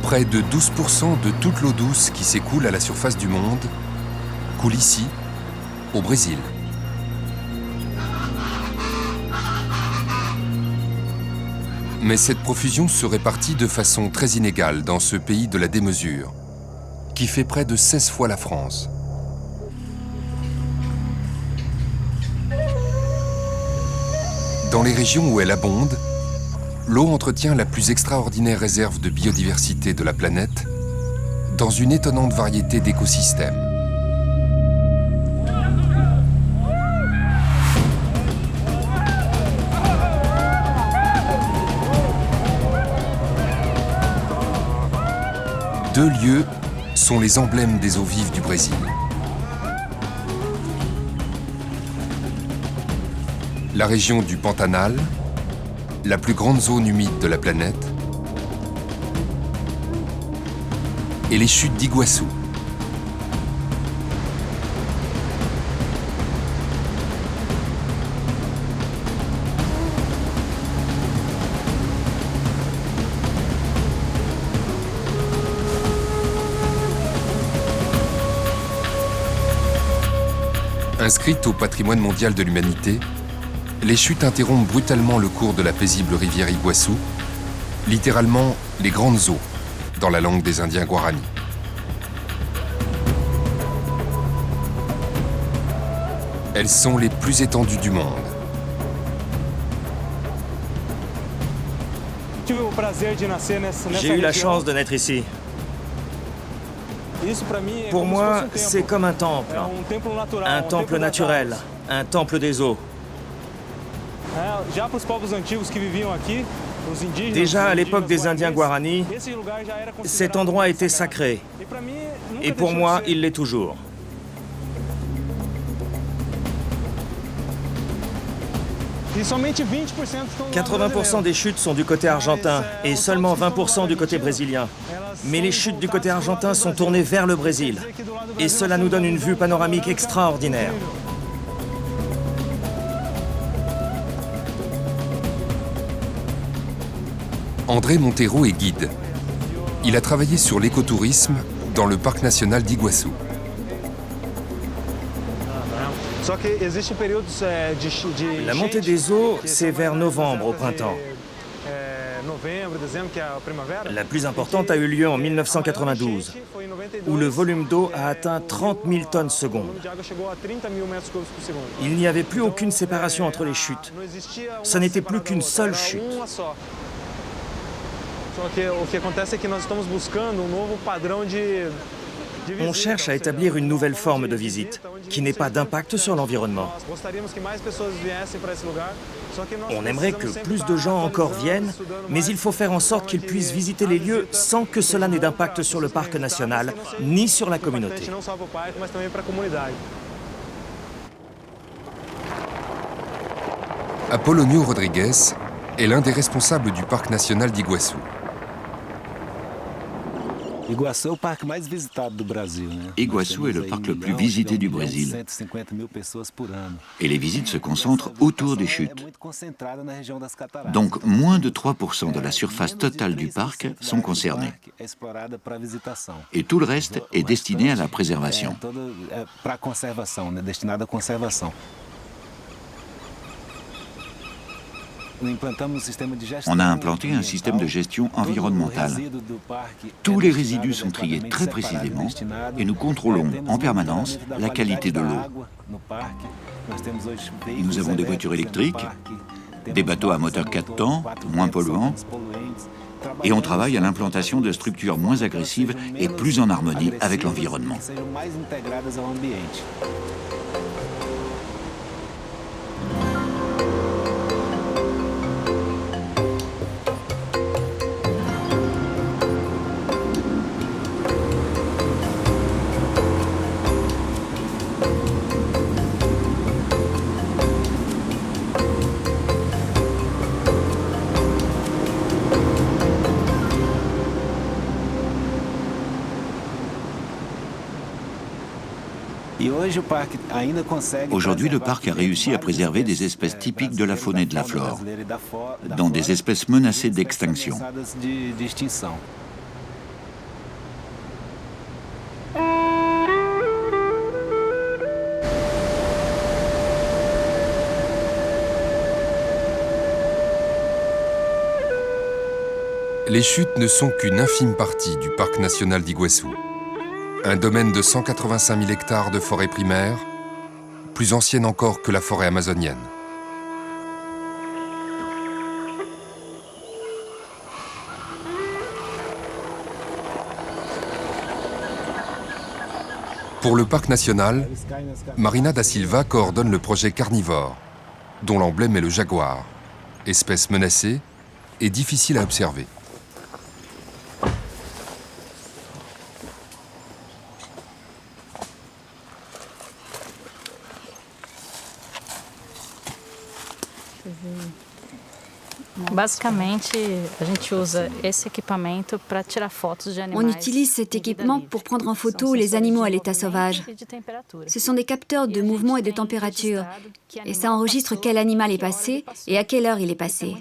Près de 12% de toute l'eau douce qui s'écoule à la surface du monde coule ici, au Brésil. Mais cette profusion se répartit de façon très inégale dans ce pays de la démesure, qui fait près de 16 fois la France. Dans les régions où elle abonde, l'eau entretient la plus extraordinaire réserve de biodiversité de la planète dans une étonnante variété d'écosystèmes. Deux lieux sont les emblèmes des eaux vives du Brésil. La région du Pantanal, la plus grande zone humide de la planète, et les chutes d'Iguaçu. Inscrites au patrimoine mondial de l'humanité, les chutes interrompent brutalement le cours de la paisible rivière Iguaçu, littéralement les grandes eaux, dans la langue des Indiens Guarani. Elles sont les plus étendues du monde. J'ai eu la chance de naître ici. Pour moi, c'est comme un temple naturel, un temple des eaux. Déjà à l'époque des Indiens Guarani, cet endroit était sacré. Et pour moi, il l'est toujours. « 80% des chutes sont du côté argentin et seulement 20% du côté brésilien. Mais les chutes du côté argentin sont tournées vers le Brésil. Et cela nous donne une vue panoramique extraordinaire. » André Montero est guide. Il a travaillé sur l'écotourisme dans le parc national d'Iguaçu. La montée des eaux, c'est vers novembre au printemps. La plus importante a eu lieu en 1992, où le volume d'eau a atteint 30 000 tonnes secondes. Il n'y avait plus aucune séparation entre les chutes. Ce n'était plus qu'une seule chute. On cherche à établir une nouvelle forme de visite, qui n'ait pas d'impact sur l'environnement. On aimerait que plus de gens encore viennent, mais il faut faire en sorte qu'ils puissent visiter les lieux sans que cela n'ait d'impact sur le parc national, ni sur la communauté. Apolonio Rodrigues est l'un des responsables du parc national d'Iguaçu. Iguaçu est le parc le plus visité du Brésil. Et les visites se concentrent autour des chutes. Donc, moins de 3% de la surface totale du parc sont concernés. Et tout le reste est destiné à la préservation. On a implanté un système de gestion environnementale. Tous les résidus sont triés très précisément et nous contrôlons en permanence la qualité de l'eau. Nous avons des voitures électriques, des bateaux à moteur 4 temps, moins polluants, et on travaille à l'implantation de structures moins agressives et plus en harmonie avec l'environnement. Aujourd'hui, le parc a réussi à préserver des espèces typiques de la faune et de la flore, dont des espèces menacées d'extinction. Les chutes ne sont qu'une infime partie du parc national d'Iguassou. Un domaine de 185 000 hectares de forêt primaire, plus ancienne encore que la forêt amazonienne. Pour le parc national, Marina da Silva coordonne le projet Carnivore, dont l'emblème est le jaguar, espèce menacée et difficile à observer. On utilise cet équipement pour prendre en photo les animaux à l'état sauvage. Ce sont des capteurs de mouvement et de température. Et ça enregistre quel animal est passé et à quelle heure il est passé.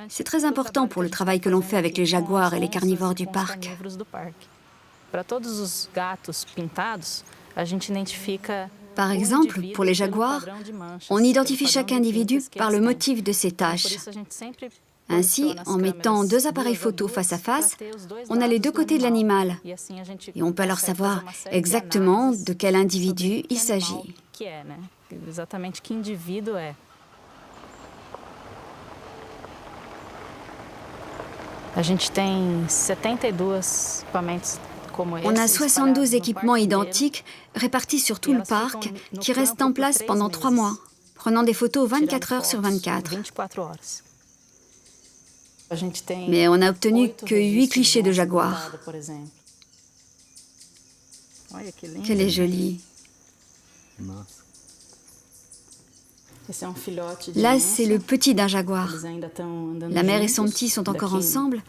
C'est très important pour le travail que l'on fait avec les jaguars et les carnivores du parc. Par exemple, pour les jaguars, on identifie chaque individu par le motif de ses taches. Ainsi, en mettant deux appareils photo face à face, on a les deux côtés de l'animal. Et on peut alors savoir exactement de quel individu il s'agit. On a 72 équipements identiques répartis sur tout le parc qui restent en place pendant 3 mois, prenant des photos 24 heures sur 24. Mais on n'a obtenu que 8 clichés de jaguar. Qu'elle est jolie. Là, c'est le petit d'un jaguar. La mère et son petit sont encore ensemble,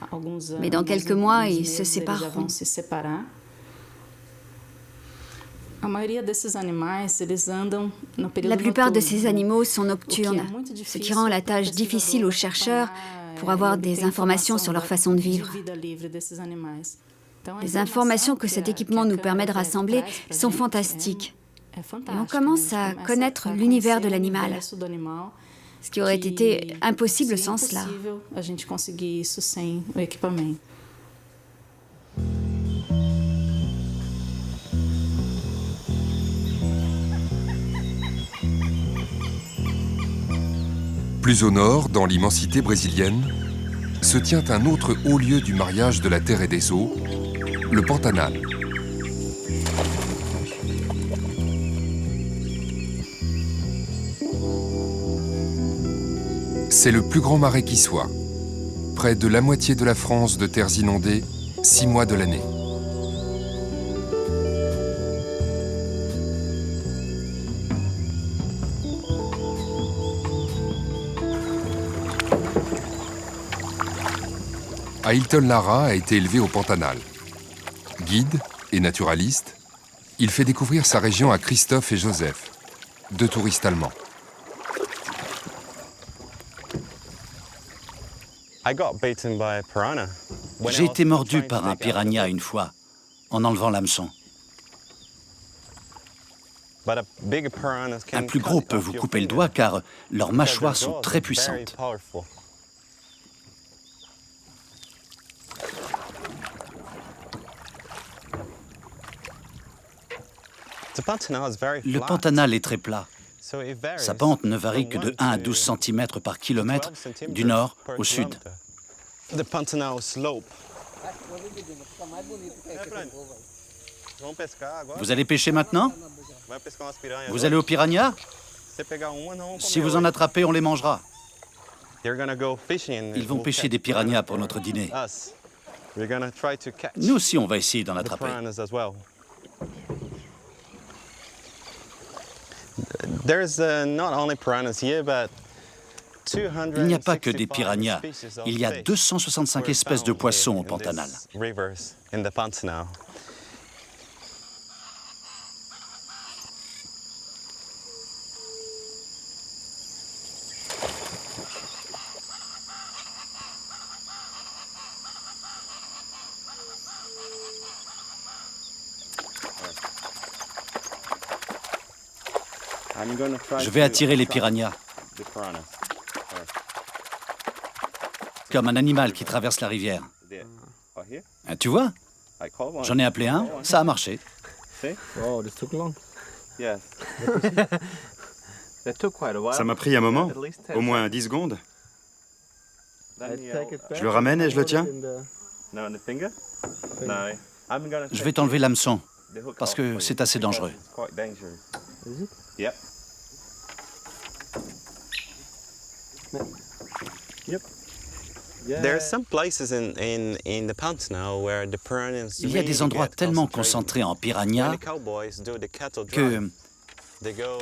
mais dans quelques mois, ils se sépareront. La plupart de ces animaux sont nocturnes, ce qui rend la tâche difficile aux chercheurs pour avoir des informations sur leur façon de vivre. Les informations que cet équipement nous permet de rassembler sont fantastiques. Et on commence à connaître l'univers de l'animal, ce qui aurait été impossible sans cela. Plus au nord, dans l'immensité brésilienne, se tient un autre haut lieu du mariage de la terre et des eaux, le Pantanal. C'est le plus grand marais qui soit. Près de la moitié de la France de terres inondées, 6 mois de l'année. Ailton Lara a été élevé au Pantanal. Guide et naturaliste, il fait découvrir sa région à Christophe et Joseph, 2 touristes allemands. J'ai été mordu par un piranha une fois, en enlevant l'hameçon. Un plus gros peut vous couper le doigt car leurs mâchoires sont très puissantes. Le Pantanal est très plat. Sa pente ne varie que de 1 à 12 cm par kilomètre du nord au sud. Vous allez pêcher maintenant? Vous allez au piranha? Si vous en attrapez, on les mangera. Ils vont pêcher des piranhas pour notre dîner. Nous aussi, on va essayer d'en attraper. Il n'y a pas que des piranhas. Il y a 265 espèces de poissons au Pantanal. Je vais attirer les piranhas. Comme un animal qui traverse la rivière. Ah, tu vois, j'en ai appelé un, ça a marché. Ça m'a pris un moment, au moins 10 secondes. Je le ramène et je le tiens. Je vais t'enlever l'hameçon, parce que c'est assez dangereux. Il Il y a des endroits tellement concentrés en piranhas que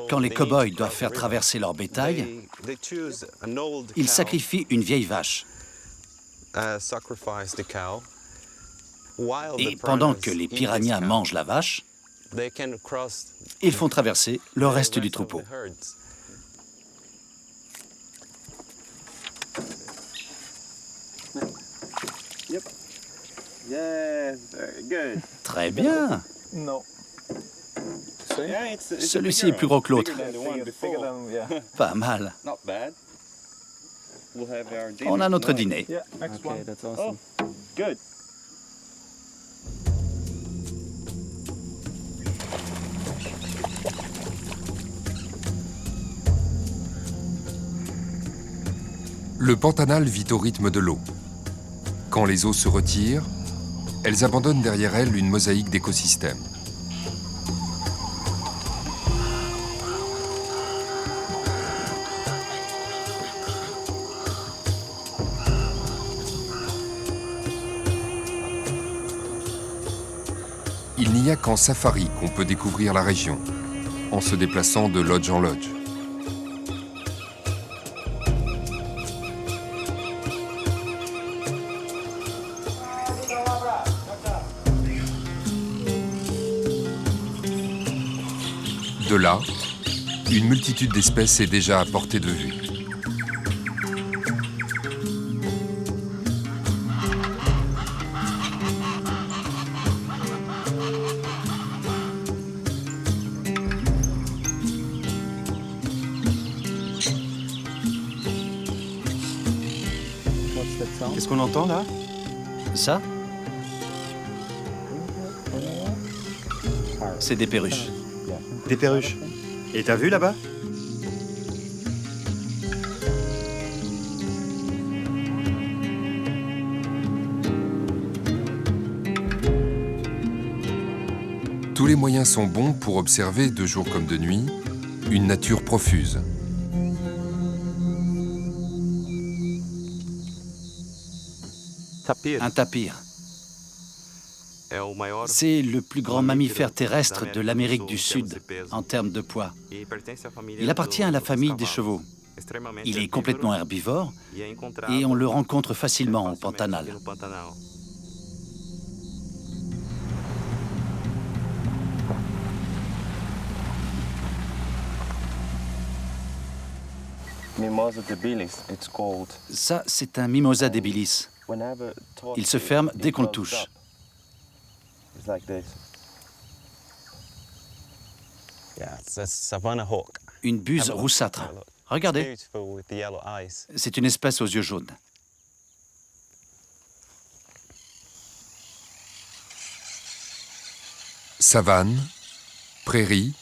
quand les cow-boys doivent faire traverser leur bétail, ils sacrifient une vieille vache. Et pendant que les piranhas mangent la vache, ils font traverser le reste du troupeau. Très bien. Celui-ci est plus gros que l'autre. Pas mal. On a notre dîner. Le Pantanal vit au rythme de l'eau. Quand les eaux se retirent, elles abandonnent derrière elles une mosaïque d'écosystèmes. Il n'y a qu'en safari qu'on peut découvrir la région, en se déplaçant de lodge en lodge. De là, une multitude d'espèces est déjà à portée de vue. Qu'est-ce qu'on entend là? Ça, c'est des perruches. Des perruches. Et t'as vu là-bas? Tous les moyens sont bons pour observer, de jour comme de nuit, une nature profuse. Un tapir. C'est le plus grand mammifère terrestre de l'Amérique du Sud en termes de poids. Il appartient à la famille des chevaux. Il est complètement herbivore et on le rencontre facilement au Pantanal. Ça, c'est un Mimosa debilis. Il se ferme dès qu'on le touche. Une buse roussâtre. Regardez, c'est une espèce aux yeux jaunes. Savane, prairies,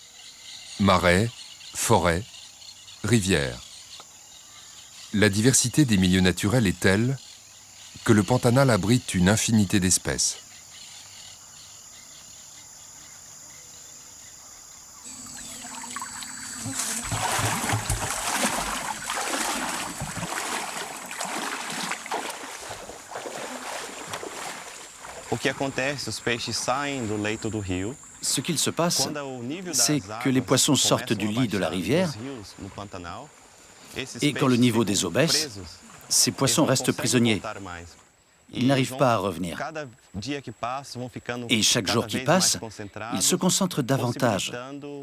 marais, forêts, rivières. La diversité des milieux naturels est telle que le Pantanal abrite une infinité d'espèces. Ce qu'il se passe, c'est que les poissons sortent du lit de la rivière et quand le niveau des eaux baisse, ces poissons restent prisonniers. Ils n'arrivent pas à revenir. Et chaque jour qui passe, ils se concentrent davantage,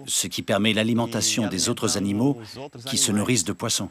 ce qui permet l'alimentation des autres animaux qui se nourrissent de poissons.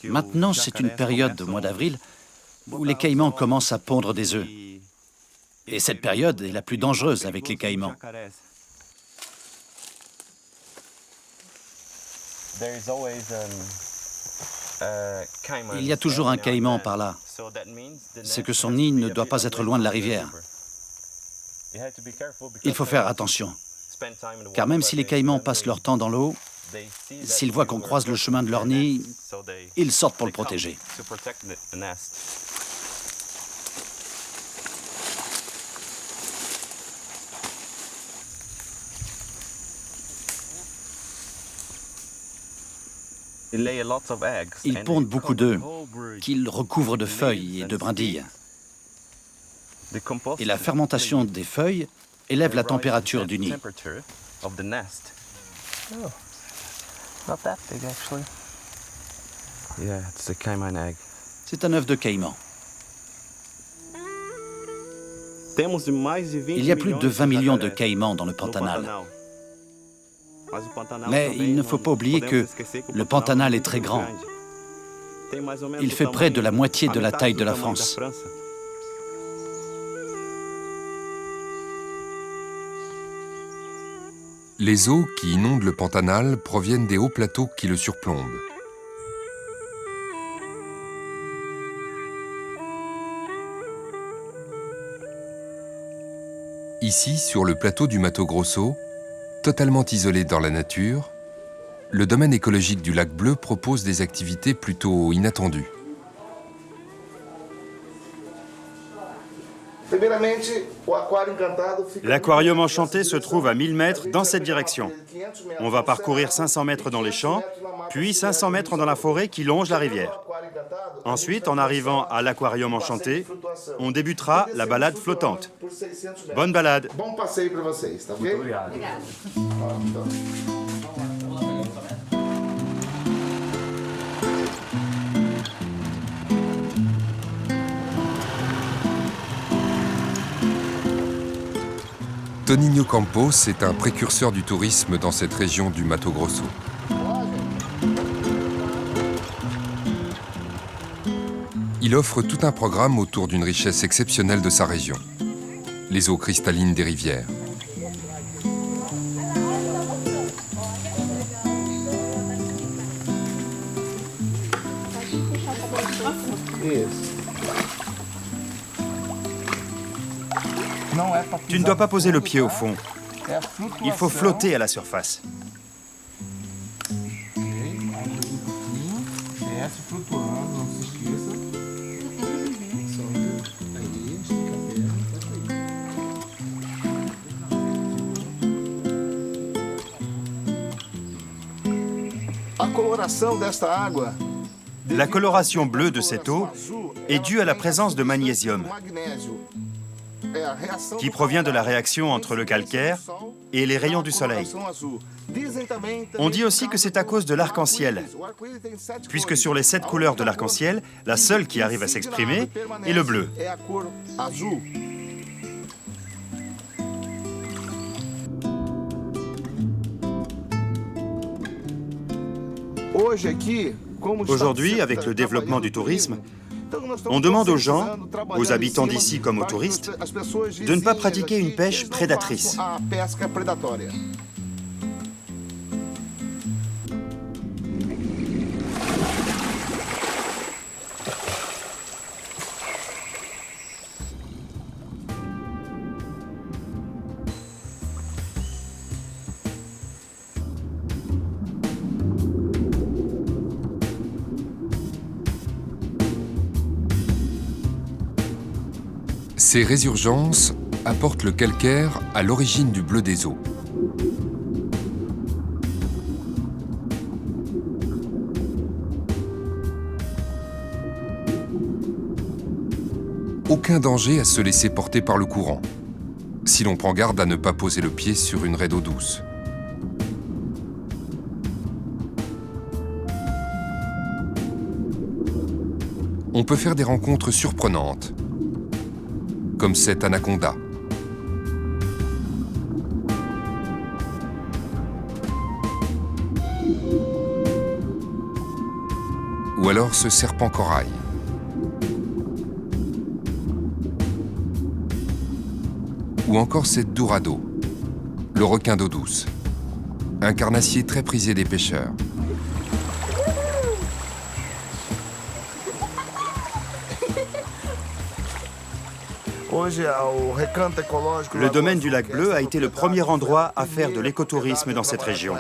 Maintenant, c'est une période, au mois d'avril, où les caïmans commencent à pondre des œufs. Et cette période est la plus dangereuse avec les caïmans. Il y a toujours un caïman par là. C'est que son nid ne doit pas être loin de la rivière. Il faut faire attention, car même si les caïmans passent leur temps dans l'eau, s'ils voient qu'on croise le chemin de leur nid, ils sortent pour le protéger. Ils pondent beaucoup d'œufs, qu'ils recouvrent de feuilles et de brindilles. Et la fermentation des feuilles élève la température du nid. C'est un œuf de caïman. Il y a plus de 20 millions de caïmans dans le Pantanal. Mais il ne faut pas oublier que le Pantanal est très grand. Il fait près de la moitié de la taille de la France. Les eaux qui inondent le Pantanal proviennent des hauts plateaux qui le surplombent. Ici, sur le plateau du Mato Grosso, totalement isolé dans la nature, le domaine écologique du lac Bleu propose des activités plutôt inattendues. L'aquarium enchanté se trouve à 1000 mètres dans cette direction. On va parcourir 500 mètres dans les champs, puis 500 mètres dans la forêt qui longe la rivière. Ensuite, en arrivant à l'aquarium enchanté, on débutera la balade flottante. Bonne balade. Bom passeio para vocês, tá ok? Toninho Campos est un précurseur du tourisme dans cette région du Mato Grosso. Il offre tout un programme autour d'une richesse exceptionnelle de sa région, les eaux cristallines des rivières. Tu ne dois pas poser le pied au fond. Il faut flotter à la surface. La coloration bleue de cette eau est due à la présence de magnésium, qui provient de la réaction entre le calcaire et les rayons du soleil. On dit aussi que c'est à cause de l'arc-en-ciel, puisque sur les 7 couleurs de l'arc-en-ciel, la seule qui arrive à s'exprimer est le bleu. Aujourd'hui, avec le développement du tourisme, on demande aux gens, aux habitants d'ici comme aux touristes, de ne pas pratiquer une pêche prédatrice. Ces résurgences apportent le calcaire à l'origine du bleu des eaux. Aucun danger à se laisser porter par le courant, si l'on prend garde à ne pas poser le pied sur une raie d'eau douce. On peut faire des rencontres surprenantes, comme cette anaconda. Ou alors ce serpent corail. Ou encore cette dorado, le requin d'eau douce, un carnassier très prisé des pêcheurs. Le domaine du lac Bleu a été le premier endroit à faire de l'écotourisme dans cette région.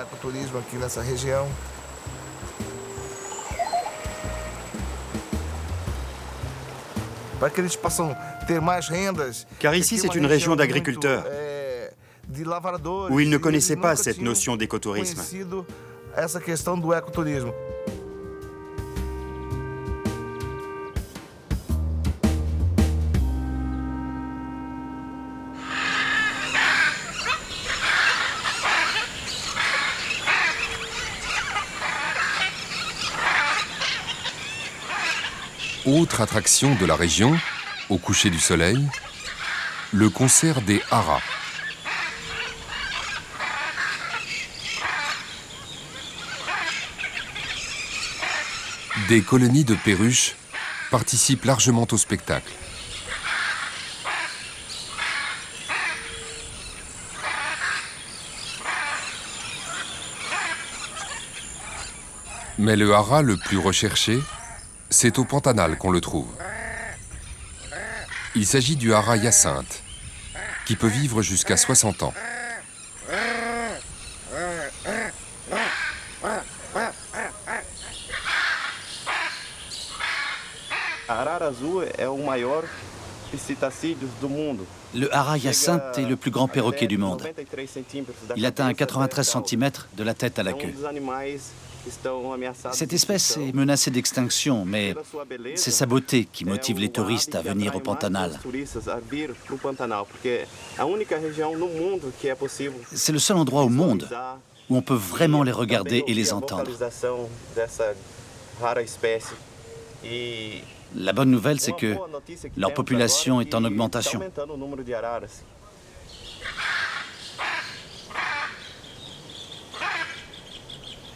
Car ici, c'est une région d'agriculteurs, où ils ne connaissaient pas cette notion d'écotourisme. Autre attraction de la région, au coucher du soleil, le concert des haras. Des colonies de perruches participent largement au spectacle. Mais le hara le plus recherché, c'est au Pantanal qu'on le trouve. Il s'agit du hara hyacinthe, qui peut vivre jusqu'à 60 ans. Le hara hyacinthe est le plus grand perroquet du monde. Il atteint 93 cm de la tête à la queue. Cette espèce est menacée d'extinction, mais c'est sa beauté qui motive les touristes à venir au Pantanal. C'est le seul endroit au monde où on peut vraiment les regarder et les entendre. La bonne nouvelle, c'est que leur population est en augmentation.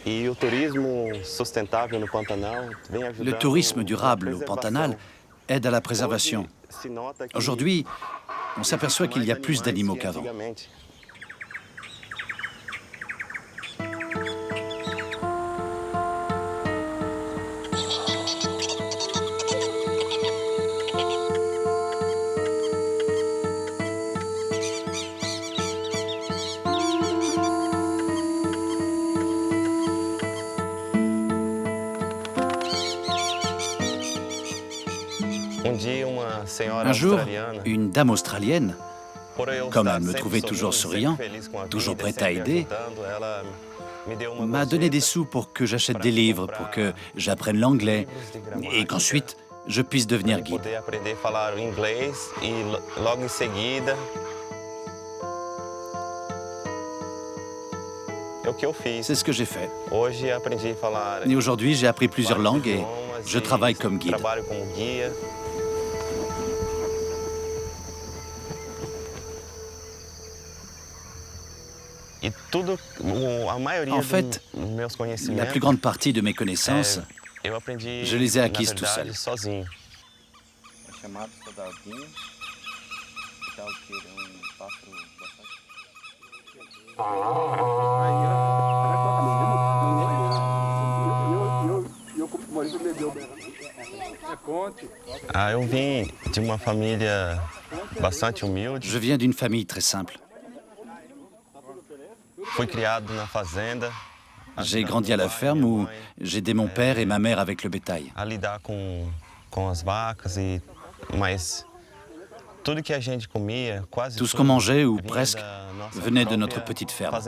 Le tourisme durable au Pantanal aide à la préservation. Aujourd'hui, on s'aperçoit qu'il y a plus d'animaux qu'avant. Un jour, une dame australienne, comme elle me trouvait toujours souriant, toujours prête à aider, m'a donné des sous pour que j'achète des livres, pour que j'apprenne l'anglais et qu'ensuite je puisse devenir guide. C'est ce que j'ai fait. Et aujourd'hui, j'ai appris plusieurs langues et je travaille comme guide. En fait, la plus grande partie de mes connaissances, je les ai acquises tout seul. Je viens d'une famille très simple. J'ai grandi à la ferme où j'aidais mon père et ma mère avec le bétail. Tout ce qu'on mangeait, ou presque, venait de notre petite ferme.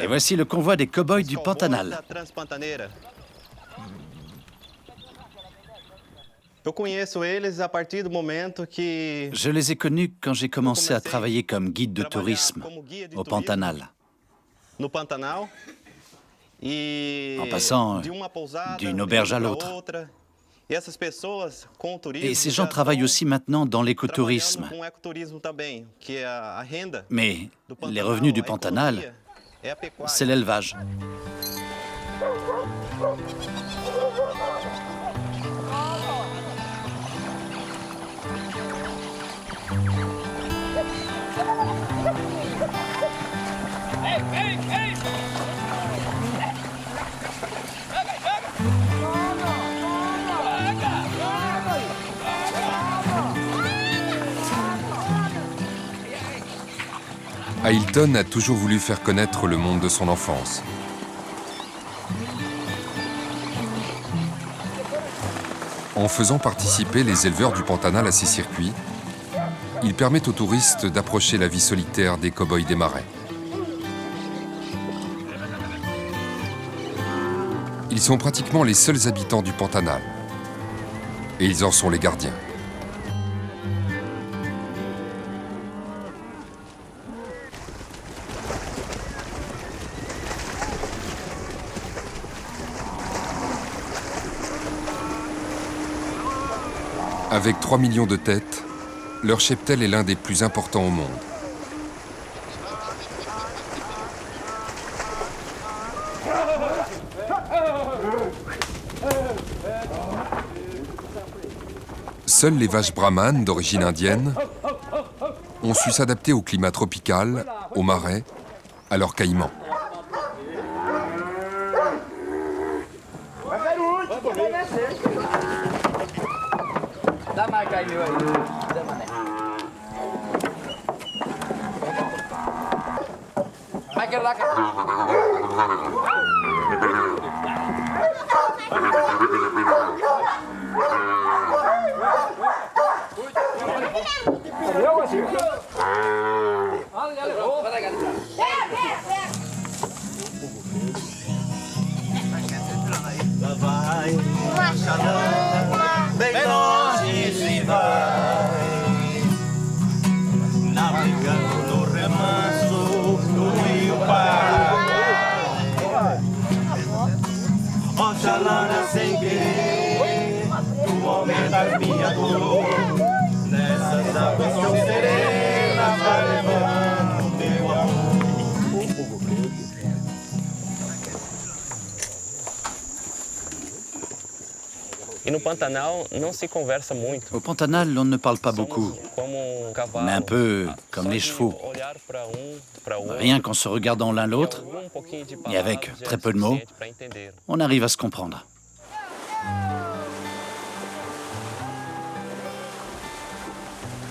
Et voici le convoi des cow-boys du Pantanal. Je les ai connus quand j'ai commencé à travailler comme guide de tourisme au Pantanal. en passant d'une auberge à l'autre. Et ces gens travaillent aussi maintenant dans l'écotourisme. Mais les revenus du Pantanal, c'est l'élevage. Ailton a toujours voulu faire connaître le monde de son enfance. En faisant participer les éleveurs du Pantanal à ses circuits, il permet aux touristes d'approcher la vie solitaire des cow-boys des marais. Ils sont pratiquement les seuls habitants du Pantanal. Et ils en sont les gardiens. Avec 3 millions de têtes, leur cheptel est l'un des plus importants au monde. Seules les vaches brahmanes d'origine indienne ont su s'adapter au climat tropical, aux marais, à leurs caïmans. Au Pantanal, on ne parle pas beaucoup, mais un peu comme les chevaux. Rien qu'en se regardant l'un l'autre, et avec très peu de mots, on arrive à se comprendre.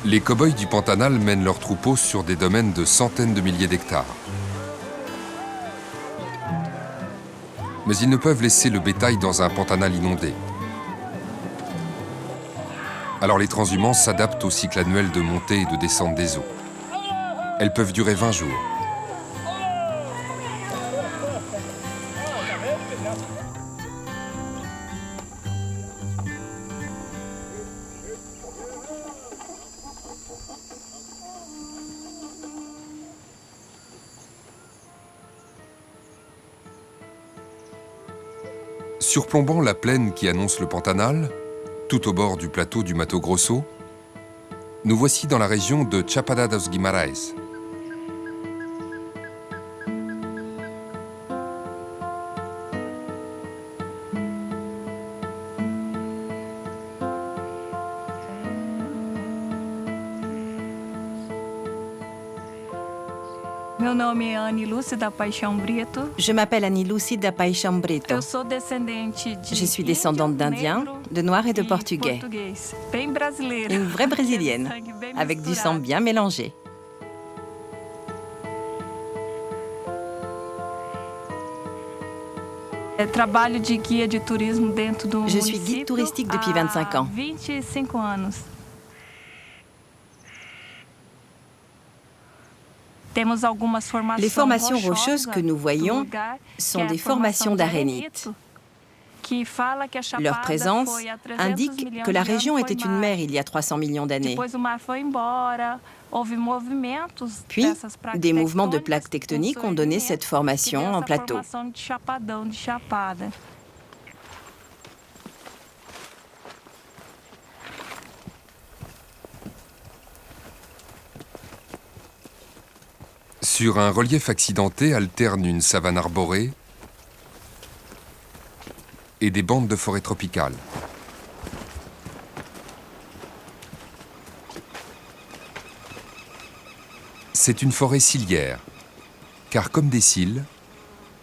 Les cow-boys du Pantanal mènent leurs troupeaux sur des domaines de centaines de milliers d'hectares. Mais ils ne peuvent laisser le bétail dans un Pantanal inondé. Alors les transhumances s'adaptent au cycle annuel de montée et de descente des eaux. Elles peuvent durer 20 jours. Surplombant la plaine qui annonce le Pantanal, tout au bord du plateau du Mato Grosso, nous voici dans la région de Chapada dos Guimarães. Je m'appelle Annie-Lucie da Paixão Brito. Je suis descendante d'Indiens, de Noirs et de Portugais. Une vraie Brésilienne, avec du sang bien mélangé. Je suis guide touristique depuis 25 ans. Les formations rocheuses que nous voyons sont des formations d'arénite. Leur présence indique que la région était une mer il y a 300 millions d'années. Puis, des mouvements de plaques tectoniques ont donné cette formation en plateau. Sur un relief accidenté alternent une savane arborée et des bandes de forêt tropicale. C'est une forêt ciliaire, car comme des cils,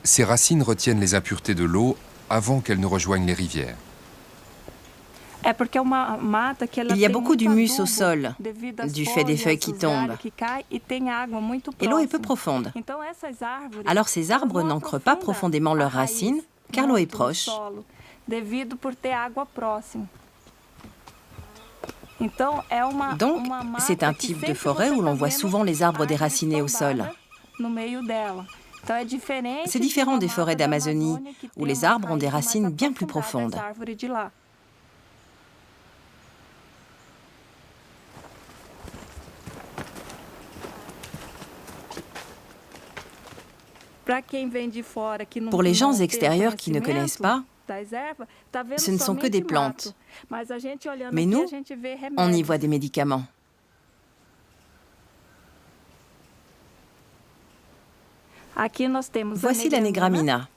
ses racines retiennent les impuretés de l'eau avant qu'elles ne rejoignent les rivières. Il y a beaucoup d'humus au sol, du fait des feuilles qui tombent. Et l'eau est peu profonde. Alors ces arbres n'ancrent pas profondément leurs racines, car l'eau est proche. Donc, c'est un type de forêt où l'on voit souvent les arbres déracinés au sol. C'est différent des forêts d'Amazonie, où les arbres ont des racines bien plus profondes. Pour les gens extérieurs qui ne connaissent pas, ce ne sont que des plantes. Mais nous, on y voit des médicaments. Voici la négramina.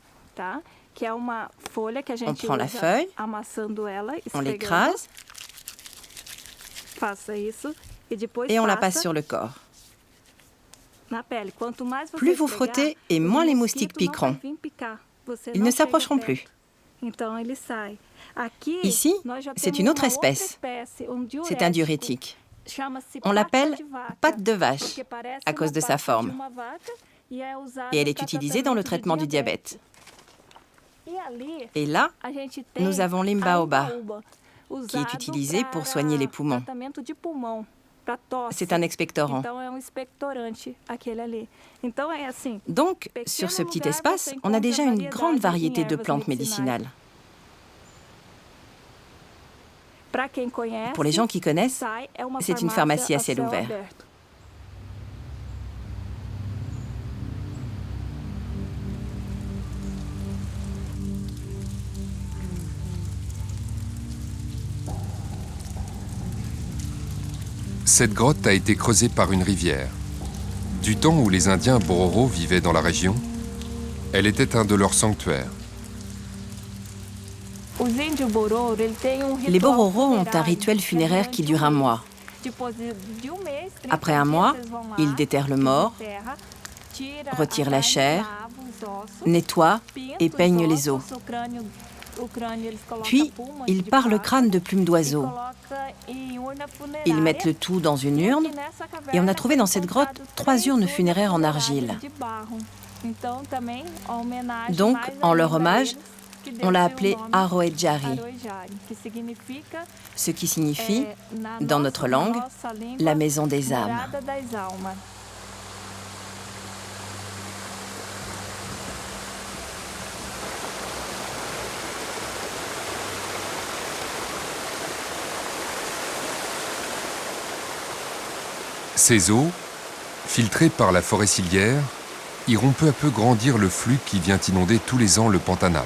On prend la feuille, on l'écrase et on la passe sur le corps. Plus vous frottez et moins les moustiques piqueront. Ils ne s'approcheront plus. Ici, c'est une autre espèce. C'est un diurétique. On l'appelle patte de vache à cause de sa forme. Et elle est utilisée dans le traitement du diabète. Et là, nous avons l'imbaoba, qui est utilisé pour soigner les poumons. C'est un expectorant. Donc, sur ce petit espace, on a déjà une grande variété de plantes médicinales. Pour les gens qui connaissent, c'est une pharmacie à ciel ouvert. Cette grotte a été creusée par une rivière. Du temps où les Indiens Bororo vivaient dans la région, elle était un de leurs sanctuaires. Les Bororo ont un rituel funéraire qui dure un mois. Après un mois, ils déterrent le mort, retirent la chair, nettoient et peignent les os. Puis, ils parent le crâne de plumes d'oiseaux. Ils mettent le tout dans une urne et on a trouvé dans cette grotte 3 urnes funéraires en argile. Donc, en leur hommage, on l'a appelé Aroejari, ce qui signifie, dans notre langue, la maison des âmes. Ces eaux, filtrées par la forêt ciliaire, iront peu à peu grandir le flux qui vient inonder tous les ans le Pantanal.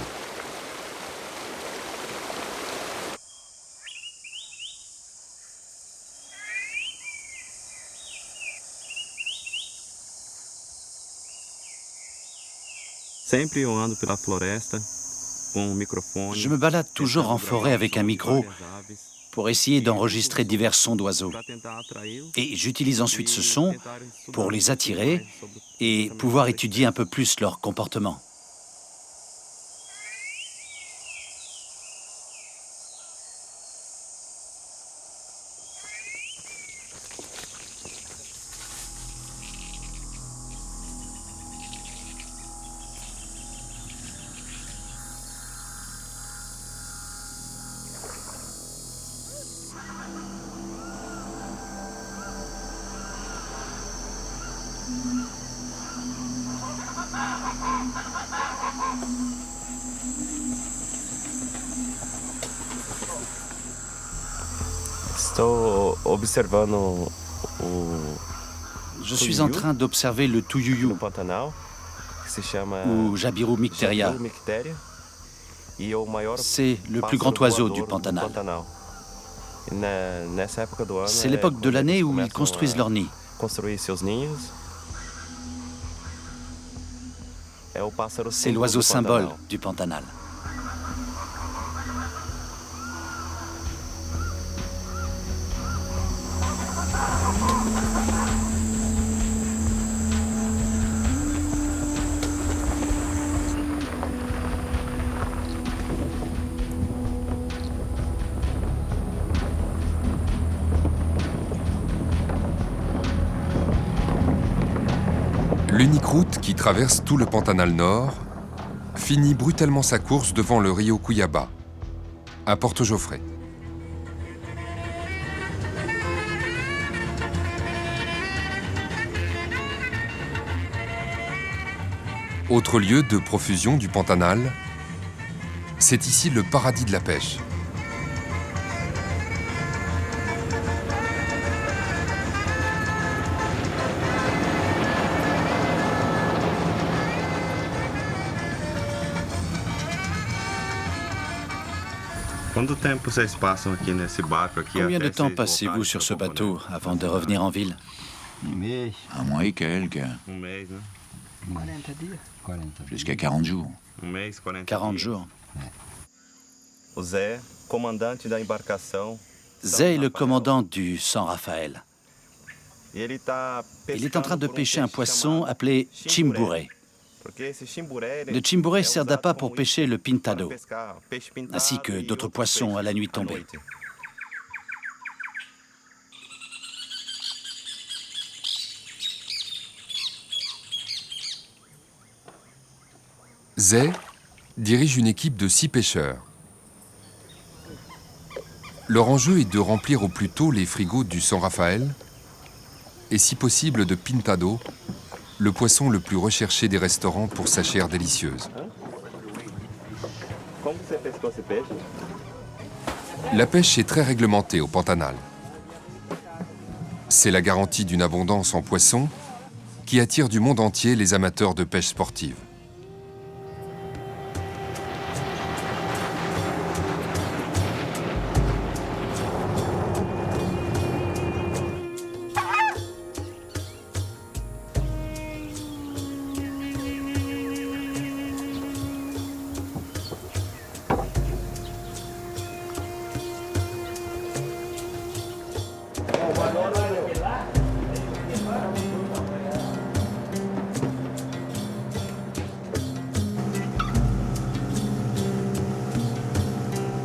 Je me balade toujours en forêt avec un micro pour essayer d'enregistrer divers sons d'oiseaux. Et j'utilise ensuite ce son pour les attirer et pouvoir étudier un peu plus leur comportement. Estou observando Je suis en train d'observer le Tuyuyu, ou Jabiru-Micteria. C'est le plus grand oiseau du Pantanal. C'est l'époque de l'année où ils construisent leurs nids. C'est l'oiseau symbole du Pantanal. L'unique route qui traverse tout le Pantanal Nord finit brutalement sa course devant le Rio Cuyaba, à Porto Jofré. Autre lieu de profusion du Pantanal, c'est ici le paradis de la pêche. Combien de temps passez-vous sur ce bateau avant de revenir en ville? Un mois et quelques, jusqu'à 40 jours. 40 jours. Zé est le commandant du San Rafael. Il est en train de pêcher un poisson appelé chimbouré. Le chimbouré sert d'appât pour pêcher le pintado, ainsi que d'autres poissons à la nuit tombée. Zé dirige une équipe de 6 pêcheurs. Leur enjeu est de remplir au plus tôt les frigos du San Rafael et, si possible, de pintado, le poisson le plus recherché des restaurants pour sa chair délicieuse. La pêche est très réglementée au Pantanal. C'est la garantie d'une abondance en poissons qui attire du monde entier les amateurs de pêche sportive.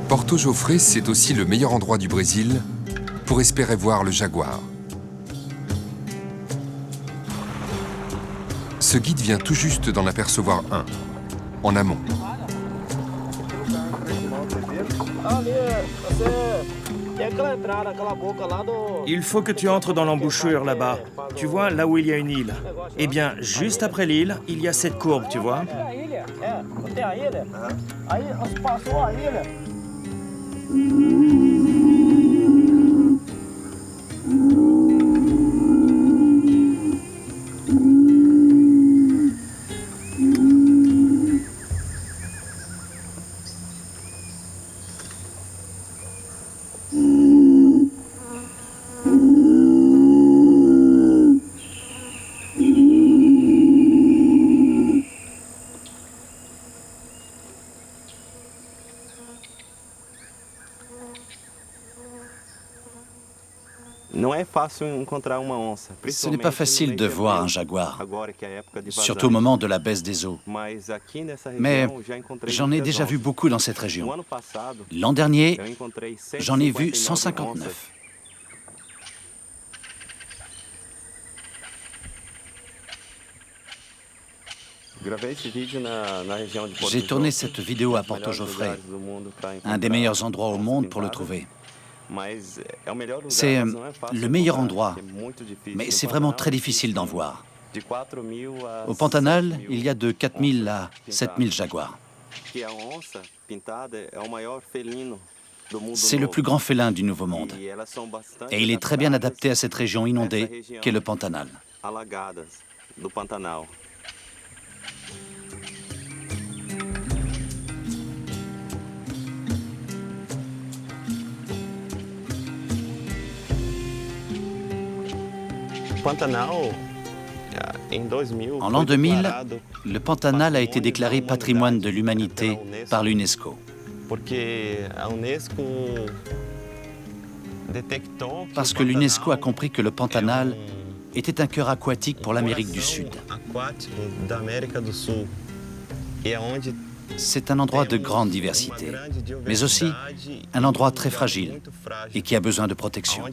Porto Jofré, c'est aussi le meilleur endroit du Brésil pour espérer voir le jaguar. Ce guide vient tout juste d'en apercevoir un, en amont. Il faut que tu entres dans l'embouchure là-bas. Tu vois, là où il y a une île. Eh bien, juste après l'île, il y a cette courbe, tu vois. Ce n'est pas facile de voir un jaguar, surtout au moment de la baisse des eaux. Mais j'en ai déjà vu beaucoup dans cette région. L'an dernier, j'en ai vu 159. J'ai tourné cette vidéo à Porto Jofré, un des meilleurs endroits au monde pour le trouver. C'est le meilleur endroit, mais c'est vraiment très difficile d'en voir. Au Pantanal, il y a de 4000 à 7000 jaguars. C'est le plus grand félin du Nouveau Monde. Et il est très bien adapté à cette région inondée qu'est le Pantanal. alagadas do Pantanal. En l'an 2000, le Pantanal a été déclaré patrimoine de l'humanité par l'UNESCO. Parce que l'UNESCO a compris que le Pantanal était un cœur aquatique pour l'Amérique du Sud. C'est un endroit de grande diversité, mais aussi un endroit très fragile et qui a besoin de protection.